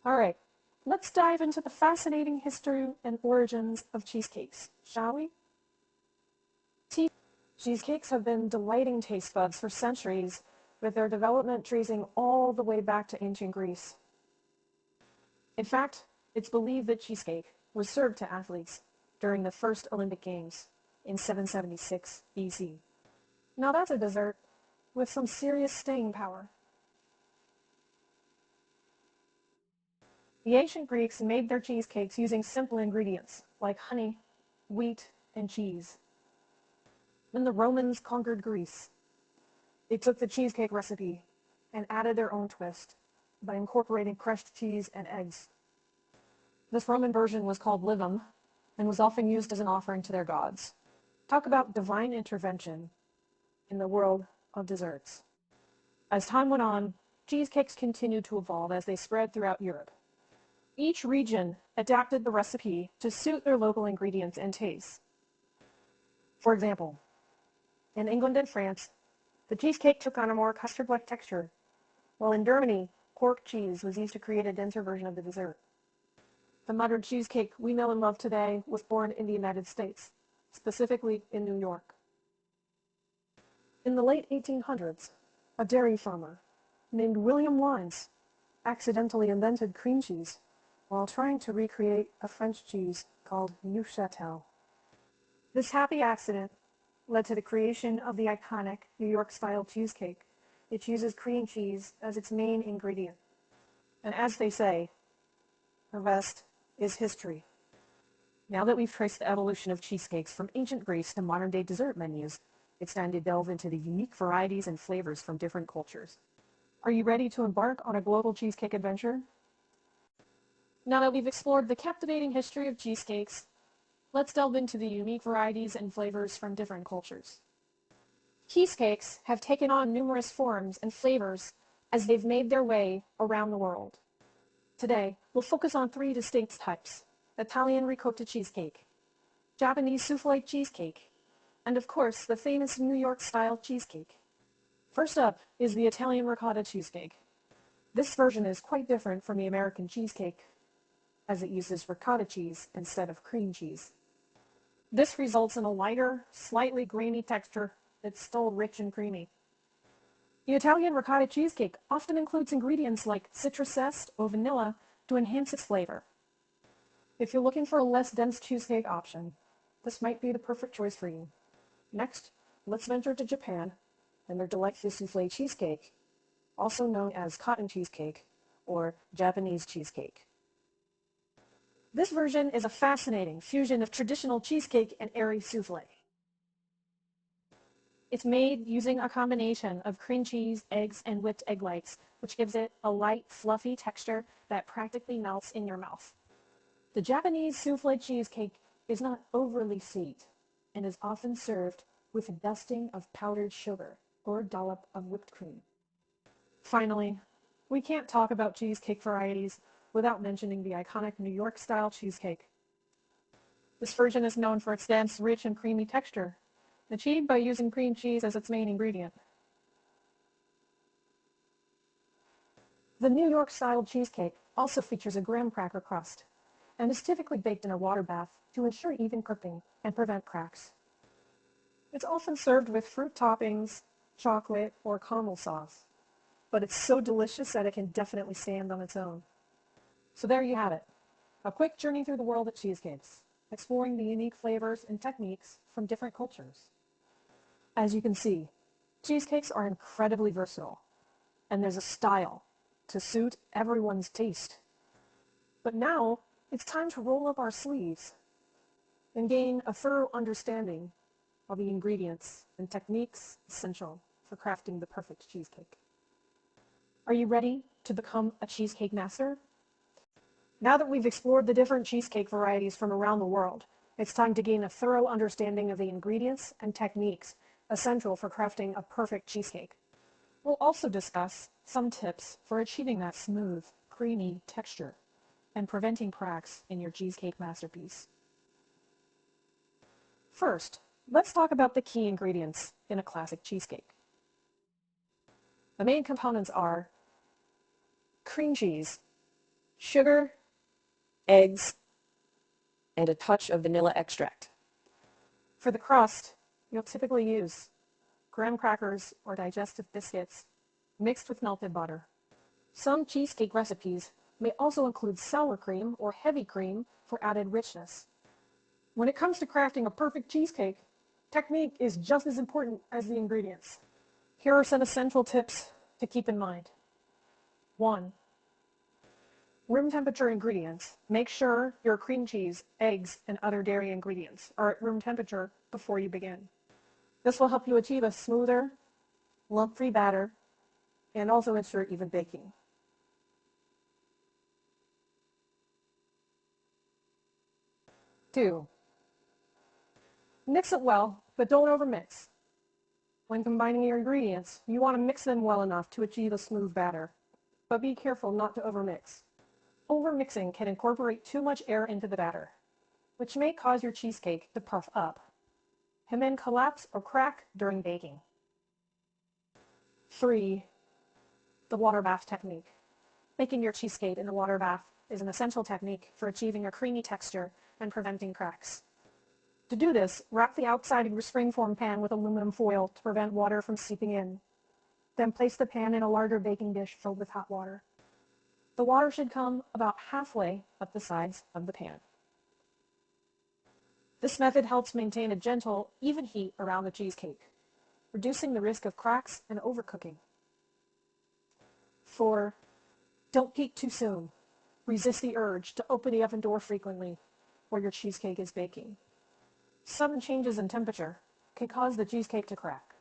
Alright, let's dive into the fascinating history and origins of cheesecakes, shall we? Cheesecakes have been delighting taste buds for centuries, with their development tracing all the way back to ancient Greece. In fact, it's believed that cheesecake was served to athletes during the first Olympic Games in 776 BC. Now that's a dessert with some serious staying power. The ancient Greeks made their cheesecakes using simple ingredients like honey, wheat, and cheese. When the Romans conquered Greece, they took the cheesecake recipe and added their own twist by incorporating crushed cheese and eggs. This Roman version was called livum and was often used as an offering to their gods. Talk about divine intervention in the world of desserts. As time went on, cheesecakes continued to evolve as they spread throughout Europe. Each region adapted the recipe to suit their local ingredients and tastes. For example, in England and France, the cheesecake took on a more custard-like texture, while in Germany, cork cheese was used to create a denser version of the dessert. The modern cheesecake we know and love today was born in the United States, specifically in New York. In the late 1800s, a dairy farmer named William Wines accidentally invented cream cheese while trying to recreate a French cheese called Neufchâtel. This happy accident led to the creation of the iconic New York-style cheesecake. It uses cream cheese as its main ingredient. And as they say, the rest is history. Now that we've traced the evolution of cheesecakes from ancient Greece to modern-day dessert menus, it's time to delve into the unique varieties and flavors from different cultures. Are you ready to embark on a global cheesecake adventure? Now that we've explored the captivating history of cheesecakes, let's delve into the unique varieties and flavors from different cultures. Cheesecakes have taken on numerous forms and flavors as they've made their way around the world. Today, we'll focus on three distinct types: Italian ricotta cheesecake, Japanese souffle cheesecake, and of course, the famous New York-style cheesecake. First up is the Italian ricotta cheesecake. This version is quite different from the American cheesecake, as it uses ricotta cheese instead of cream cheese. This results in a lighter, slightly grainy texture that's still rich and creamy. The Italian ricotta cheesecake often includes ingredients like citrus zest or vanilla to enhance its flavor. If you're looking for a less dense cheesecake option, this might be the perfect choice for you. Next, let's venture to Japan and their delectable souffle cheesecake, also known as cotton cheesecake or Japanese cheesecake. This version is a fascinating fusion of traditional cheesecake and airy souffle. It's made using a combination of cream cheese, eggs, and whipped egg whites, which gives it a light, fluffy texture that practically melts in your mouth. The Japanese souffle cheesecake is not overly sweet and is often served with a dusting of powdered sugar or a dollop of whipped cream. Finally, we can't talk about cheesecake varieties without mentioning the iconic New York-style cheesecake. This version is known for its dense, rich, and creamy texture, achieved by using cream cheese as its main ingredient. The New York-style cheesecake also features a graham cracker crust and is typically baked in a water bath to ensure even cooking and prevent cracks. It's often served with fruit toppings, chocolate, or caramel sauce, but it's so delicious that it can definitely stand on its own. So there you have it, a quick journey through the world of cheesecakes, exploring the unique flavors and techniques from different cultures. As you can see, cheesecakes are incredibly versatile, and there's a style to suit everyone's taste. But now, it's time to roll up our sleeves and gain a thorough understanding of the ingredients and techniques essential for crafting the perfect cheesecake. Are you ready to become a cheesecake master? Now that we've explored the different cheesecake varieties from around the world, it's time to gain a thorough understanding of the ingredients and techniques essential for crafting a perfect cheesecake. We'll also discuss some tips for achieving that smooth, creamy texture and preventing cracks in your cheesecake masterpiece. First, let's talk about the key ingredients in a classic cheesecake. The main components are cream cheese, sugar, eggs, and a touch of vanilla extract. For the crust, you'll typically use graham crackers or digestive biscuits mixed with melted butter. Some cheesecake recipes may also include sour cream or heavy cream for added richness. When it comes to crafting a perfect cheesecake, technique is just as important as the ingredients. Here are some essential tips to keep in mind. 1. Room temperature ingredients. Make sure your cream cheese, eggs, and other dairy ingredients are at room temperature before you begin. This will help you achieve a smoother, lump-free batter and also ensure even baking. 2. Mix it well, but don't overmix. When combining your ingredients, you want to mix them well enough to achieve a smooth batter, but be careful not to overmix. Overmixing can incorporate too much air into the batter, which may cause your cheesecake to puff up and then collapse or crack during baking. 3. The water bath technique. Making your cheesecake in a water bath is an essential technique for achieving a creamy texture and preventing cracks. To do this, wrap the outside of your springform pan with aluminum foil to prevent water from seeping in. Then place the pan in a larger baking dish filled with hot water. The water should come about halfway up the sides of the pan. This method helps maintain a gentle, even heat around the cheesecake, reducing the risk of cracks and overcooking. 4. Don't peek too soon. Resist the urge to open the oven door frequently while your cheesecake is baking. Sudden changes in temperature can cause the cheesecake to crack.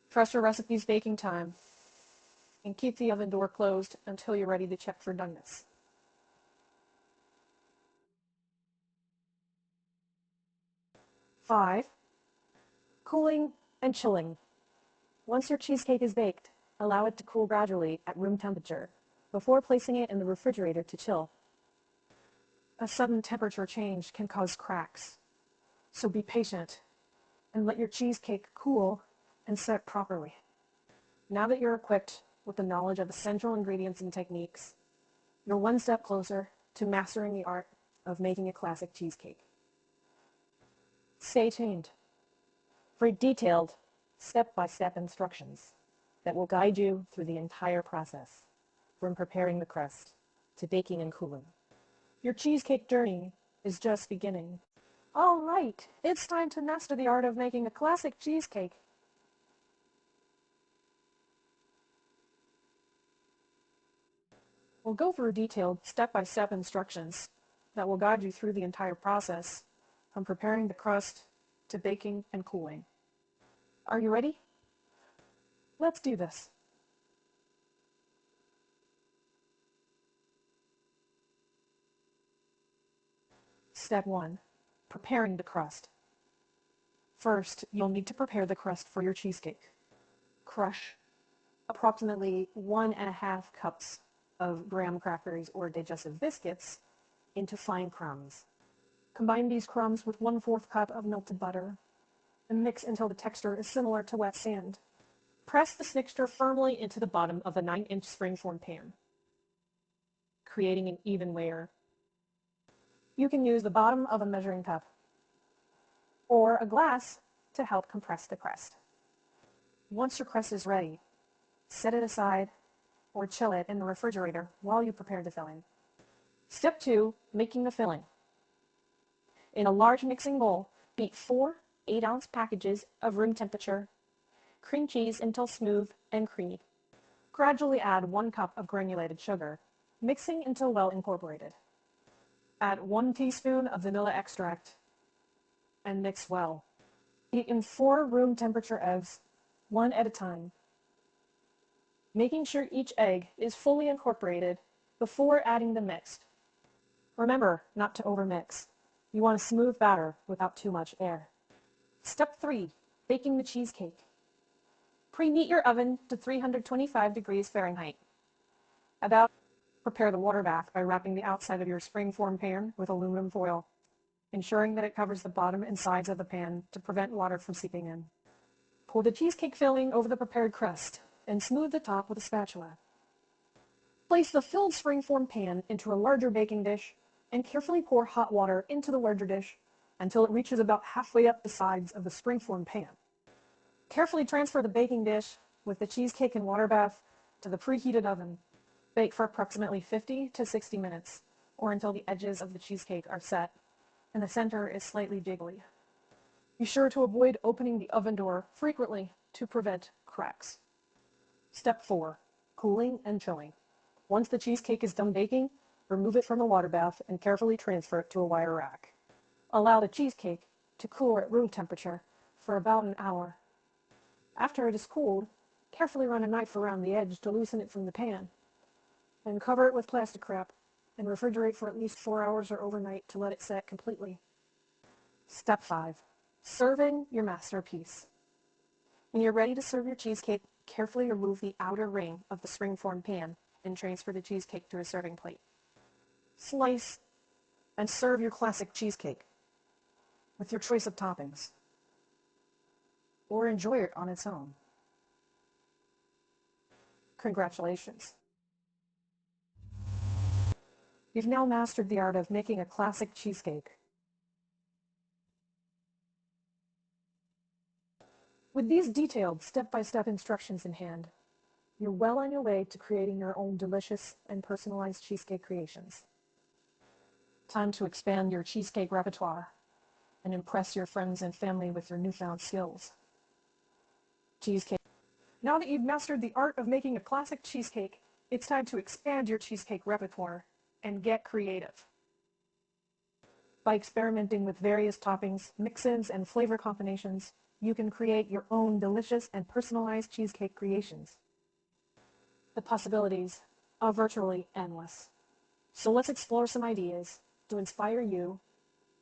Trust your recipe's baking time and keep the oven door closed until you're ready to check for doneness. 5. Cooling and chilling. Once your cheesecake is baked, allow it to cool gradually at room temperature before placing it in the refrigerator to chill. A sudden temperature change can cause cracks, so be patient and let your cheesecake cool and set properly. Now that you're equipped with the knowledge of essential ingredients and techniques, you're one step closer to mastering the art of making a classic cheesecake. Stay tuned for detailed, step-by-step instructions that will guide you through the entire process, from preparing the crust to baking and cooling. Your cheesecake journey is just beginning. All right, it's time to master the art of making a classic cheesecake. We'll go through detailed step-by-step instructions that will guide you through the entire process, from preparing the crust to baking and cooling. Are you ready? Let's do this. Step 1. Preparing the crust. First, you'll need to prepare the crust for your cheesecake. Crush approximately 1.5 cups of graham crackers or digestive biscuits into fine crumbs. Combine these crumbs with 1/4 cup of melted butter and mix until the texture is similar to wet sand. Press this mixture firmly into the bottom of a 9-inch springform pan, creating an even layer. You can use the bottom of a measuring cup or a glass to help compress the crust. Once your crust is ready, set it aside or chill it in the refrigerator while you prepare the filling. Step 2. Making the filling. In a large mixing bowl, beat 4 8-ounce packages of room temperature cream cheese until smooth and creamy. Gradually add 1 cup of granulated sugar, mixing until well incorporated. Add 1 teaspoon of vanilla extract and mix well. Beat in 4 room temperature eggs, one at a time, making sure each egg is fully incorporated before adding the mix. Remember not to overmix. You want a smooth batter without too much air. Step 3. Baking the cheesecake. Preheat your oven to 325 degrees Fahrenheit. Prepare the water bath by wrapping the outside of your springform pan with aluminum foil, ensuring that it covers the bottom and sides of the pan to prevent water from seeping in. Pour the cheesecake filling over the prepared crust and smooth the top with a spatula. Place the filled springform pan into a larger baking dish and carefully pour hot water into the larger dish until it reaches about halfway up the sides of the springform pan. Carefully transfer the baking dish with the cheesecake and water bath to the preheated oven. Bake for approximately 50 to 60 minutes, or until the edges of the cheesecake are set and the center is slightly jiggly. Be sure to avoid opening the oven door frequently to prevent cracks. Step 4. Cooling and chilling. Once the cheesecake is done baking, remove it from the water bath and carefully transfer it to a wire rack. Allow the cheesecake to cool at room temperature for about an hour. After it is cooled, carefully run a knife around the edge to loosen it from the pan. Then cover it with plastic wrap and refrigerate for at least 4 hours or overnight to let it set completely. Step 5. Serving your masterpiece. When you're ready to serve your cheesecake, carefully remove the outer ring of the springform pan and transfer the cheesecake to a serving plate. Slice and serve your classic cheesecake with your choice of toppings, or enjoy it on its own. Congratulations! You've now mastered the art of making a classic cheesecake. With these detailed step-by-step instructions in hand, you're well on your way to creating your own delicious and personalized cheesecake creations. Time to expand your cheesecake repertoire and impress your friends and family with your newfound skills. Cheesecake. Now that you've mastered the art of making a classic cheesecake, it's time to expand your cheesecake repertoire and get creative. By experimenting with various toppings, mix-ins, and flavor combinations, you can create your own delicious and personalized cheesecake creations. The possibilities are virtually endless. So let's explore some ideas to inspire you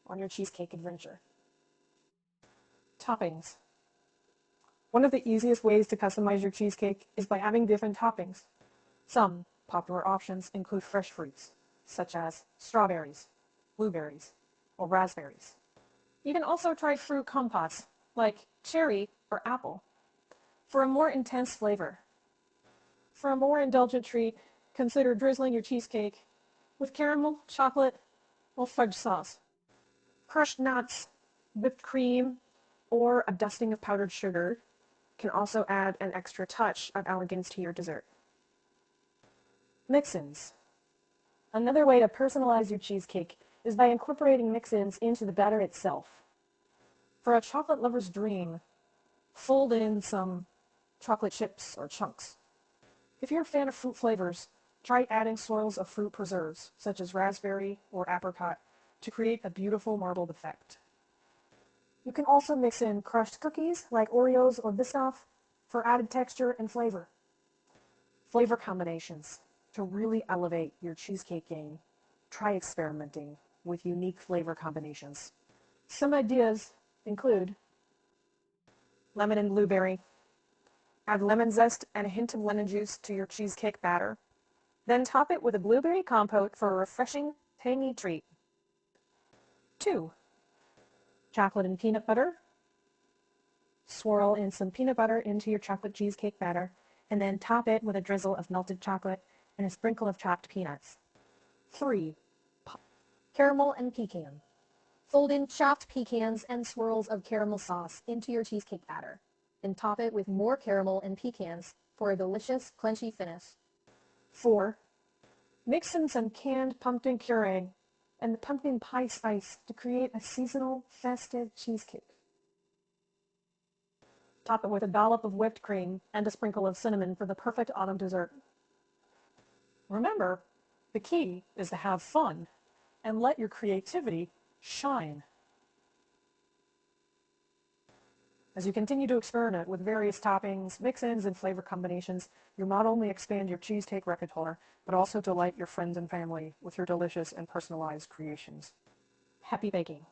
on your cheesecake adventure. Toppings. One of the easiest ways to customize your cheesecake is by adding different toppings. Some popular options include fresh fruits, such as strawberries, blueberries, or raspberries. You can also try fruit compotes, like cherry or apple, for a more intense flavor. For a more indulgent treat, consider drizzling your cheesecake with caramel, chocolate, or fudge sauce. Crushed nuts, whipped cream, or a dusting of powdered sugar can also add an extra touch of elegance to your dessert. Mix-ins. Another way to personalize your cheesecake is by incorporating mix-ins into the batter itself. For a chocolate lover's dream, fold in some chocolate chips or chunks. If you're a fan of fruit flavors, try adding swirls of fruit preserves, such as raspberry or apricot, to create a beautiful marbled effect. You can also mix in crushed cookies like Oreos or Biscoff for added texture and flavor. Flavor combinations. To really elevate your cheesecake game, try experimenting with unique flavor combinations. Some ideas include lemon and blueberry. Add lemon zest and a hint of lemon juice to your cheesecake batter. Then top it with a blueberry compote for a refreshing, tangy treat. 2. Chocolate and peanut butter. Swirl in some peanut butter into your chocolate cheesecake batter, and then top it with a drizzle of melted chocolate and a sprinkle of chopped peanuts. 3. Caramel and pecan. Fold in chopped pecans and swirls of caramel sauce into your cheesecake batter, and top it with more caramel and pecans for a delicious, crunchy finish. 4. Mix in some canned pumpkin puree and the pumpkin pie spice to create a seasonal, festive cheesecake. Top it with a dollop of whipped cream and a sprinkle of cinnamon for the perfect autumn dessert. Remember, the key is to have fun and let your creativity shine. As you continue to experiment with various toppings, mix-ins, and flavor combinations, you'll not only expand your cheesecake repertoire, but also delight your friends and family with your delicious and personalized creations. Happy baking!